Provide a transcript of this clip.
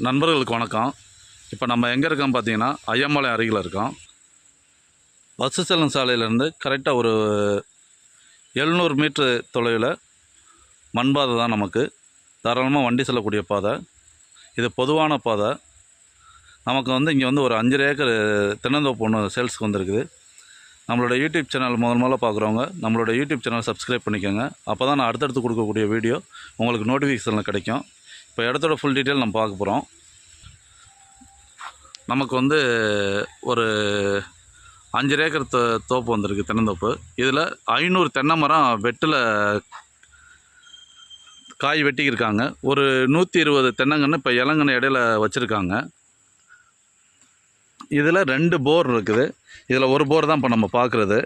நண்பர்களுக்கு வணக்கம். இப்போ நம்ம எங்கே இருக்கோம் பார்த்தீங்கன்னா, ஐயம்பாளையம் அருகில் இருக்கோம். பஸ்ஸு செல்லும் சாலையிலேருந்து கரெக்டாக ஒரு 700 மீட்ரு தொலைவில் மண்பாதை தான் நமக்கு. தாராளமாக வண்டி செல்லக்கூடிய பாதை. இது பொதுவான பாதை. நமக்கு இங்கே ஒரு 5 ஏக்கர் தென்னந்தோப்பு ஒன்று சேல்ஸுக்கு வந்திருக்குது. நம்மளோட யூடியூப் சேனல் முதல்ல பார்க்குறவங்க நம்மளோட யூடியூப் சேனல் சப்ஸ்கிரைப் பண்ணிக்கோங்க. அப்போ தான் நான் அடுத்தடுத்து கொடுக்கக்கூடிய வீடியோ உங்களுக்கு நோட்டிஃபிகேஷனில் கிடைக்கும். இப்போ இடத்தோட ஃபுல் டீட்டெயில் நம்ம பார்க்க போகிறோம். நமக்கு ஒரு 5 ஏக்கர் தோப்பு வந்திருக்கு, தென்னந்தோப்பு. இதில் 500 தென்னை மரம் வெட்டில் காய் வெட்டிக்கிருக்காங்க. ஒரு 120 தென்னங்கன்று இப்போ இளங்கன்று இடையில வச்சுருக்காங்க. இதில் 2 போர் இருக்குது. இதில் ஒரு போர் தான் இப்போ நம்ம பார்க்குறது.